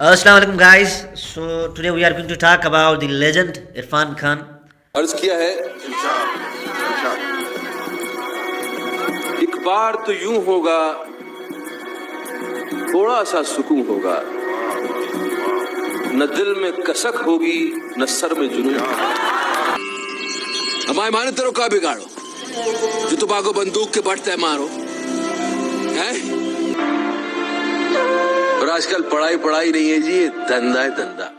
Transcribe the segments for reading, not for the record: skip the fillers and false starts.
Assalamu alaikum guys. So today we are going to talk about the legend Irfan Khan. अर्ज किया है, एक बार तो यूं होगा, थोड़ा सा सुकून होगा, न दिल में कसक होगी न सर में जुनून। हमारे माने तेरो का बिगाड़ो जो तुम्हारे बंदूक के बढ़ते मारो हैं। और आजकल पढ़ाई पढ़ाई नहीं है जी, धंधा है धंधा।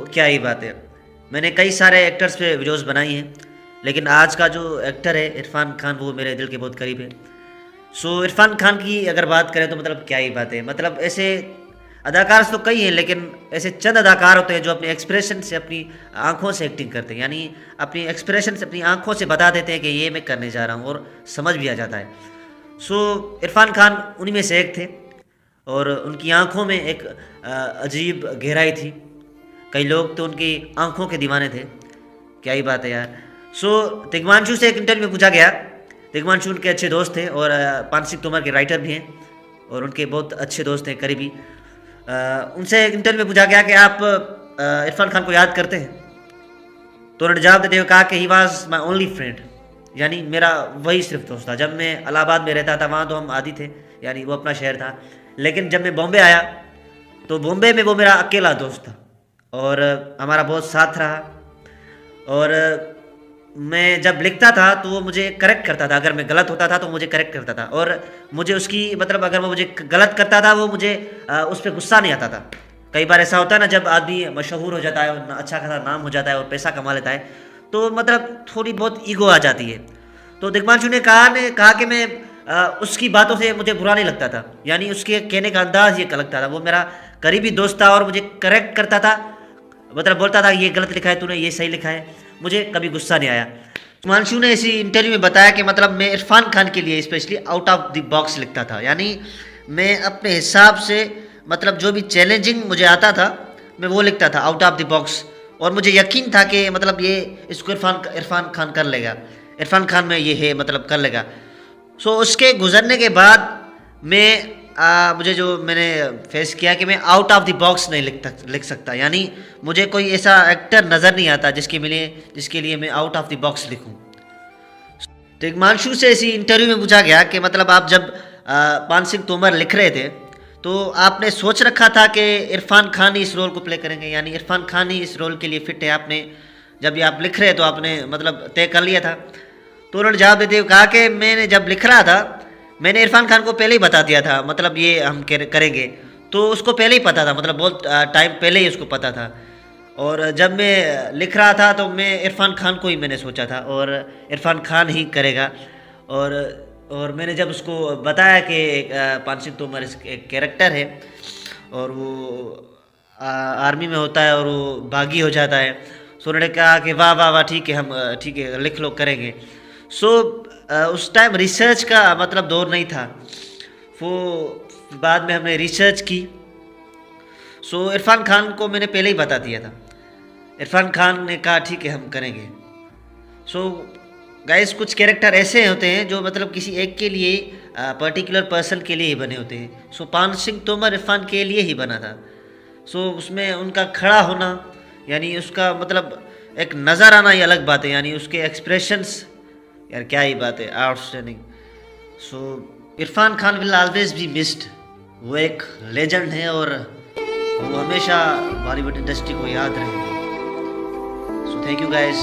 क्या ही बात है। मैंने कई सारे एक्टर्स पे वीडियोस बनाई हैं, लेकिन आज का जो एक्टर है इरफान खान वो मेरे दिल के बहुत करीब है। इरफान खान की अगर बात करें तो मतलब क्या ही बात है। मतलब ऐसे अदाकार तो कई हैं, लेकिन ऐसे चंद अदाकार होते हैं जो अपने एक्सप्रेशन से, अपनी आंखों से एक्टिंग करते हैं, यानी अपनी एक्सप्रेशन से, अपनी आंखों से बता देते हैं कि ये मैं करने जा रहा हूँ, और समझ भी आ जाता है। इरफान खान उन्हीं में से एक थे, और उनकी आंखों में एक अजीब गहराई थी। कई लोग तो उनकी आंखों के दीवाने थे। क्या ही बात है यार। तिग्मांशु से एक इंटरव्यू में पूछा गया। तिग्मांशु उनके अच्छे दोस्त थे और पान सिंह तोमर के राइटर भी हैं, और उनके बहुत अच्छे दोस्त हैं, करीबी। उनसे एक इंटरव्यू में पूछा गया कि आप इरफान खान को याद करते हैं? तो उन्होंने जवाब देते हुए कहा कि he was my only friend, यानी मेरा वही सिर्फ दोस्त था। जब मैं इलाहाबाद में रहता था वहाँ तो हम आदी थे, यानी वो अपना शहर था, लेकिन जब मैं बॉम्बे आया तो बॉम्बे में वो मेरा अकेला दोस्त था, और हमारा बहुत साथ रहा। और मैं जब लिखता था तो वो मुझे करेक्ट करता था, अगर मैं गलत होता था तो मुझे करेक्ट करता था, और मुझे उसकी मतलब अगर वो मुझे गलत करता था वो मुझे उस पर गुस्सा नहीं आता था। कई बार ऐसा होता है ना, जब आदमी मशहूर हो जाता है, अच्छा खासा नाम हो जाता है और पैसा कमा लेता है, तो मतलब थोड़ी बहुत ईगो आ जाती है। तो दिग्मांशु ने कहा कि मैं उसकी बातों से मुझे बुरा नहीं लगता था, यानी उसके कहने का अंदाज ये लगता था। वो मेरा करीबी दोस्त था और मुझे करेक्ट करता था, मतलब बोलता था ये गलत लिखा है तूने, ये सही लिखा है, मुझे कभी गुस्सा नहीं आया। हिमांशु ने इसी इंटरव्यू में बताया कि मतलब मैं इरफान खान के लिए specially out of the box लिखता था, यानी मैं अपने हिसाब से मतलब जो भी चैलेंजिंग मुझे आता था मैं वो लिखता था आउट ऑफ द बॉक्स, और मुझे यकीन था कि मतलब ये इसको इरफान खान कर लेगा, इरफान खान में ये है मतलब कर लेगा। उसके गुजरने के बाद मैं मुझे जो मैंने फेस किया कि मैं आउट ऑफ द बॉक्स नहीं लिख सकता, यानी मुझे कोई ऐसा एक्टर नज़र नहीं आता जिसके लिए मैं आउट ऑफ द बॉक्स लिखूं। तो हिमांशु से इसी इंटरव्यू में पूछा गया कि मतलब आप जब पान सिंह तोमर लिख रहे थे तो आपने सोच रखा था कि इरफान खान ही इस रोल को प्ले करेंगे, यानी इरफान खान ही इस रोल के लिए फिट है? आपने जब ये आप लिख रहे तो आपने मतलब तय कर लिया था? तो उन्होंने जवाब देते हुए कहा कि मैंने जब लिख रहा था मैंने इरफान खान को पहले ही बता दिया था, मतलब ये हम करेंगे, तो उसको पहले ही पता था, मतलब बहुत टाइम पहले ही उसको पता था। और जब मैं लिख रहा था तो मैं इरफान खान को ही मैंने सोचा था, और इरफान खान ही करेगा। और मैंने जब उसको बताया कि पान सिंह तोमर एक कैरेक्टर है और वो आर्मी में होता है और वो बागी हो जाता है, उन्होंने कहा कि वाह वाह वाह, ठीक है, हम ठीक है लिख लो, करेंगे। उस टाइम रिसर्च का मतलब दौर नहीं था, वो बाद में हमने रिसर्च की। इरफान खान को मैंने पहले ही बता दिया था, इरफान खान ने कहा ठीक है हम करेंगे। गाइस, कुछ कैरेक्टर ऐसे होते हैं जो मतलब किसी एक के लिए, पर्टिकुलर पर्सन के लिए ही बने होते हैं। पान सिंह तोमर इरफान के लिए ही बना था। उसमें उनका खड़ा होना, यानी उसका मतलब एक नज़र आना, ये अलग बात है, यानी उसके एक्सप्रेशंस, यार क्या ही बात है, outstanding. Irfan Khan will always be missed. वो एक लेजेंड है और वो हमेशा बॉलीवुड इंडस्ट्री को याद रहेंगे। Thank you guys.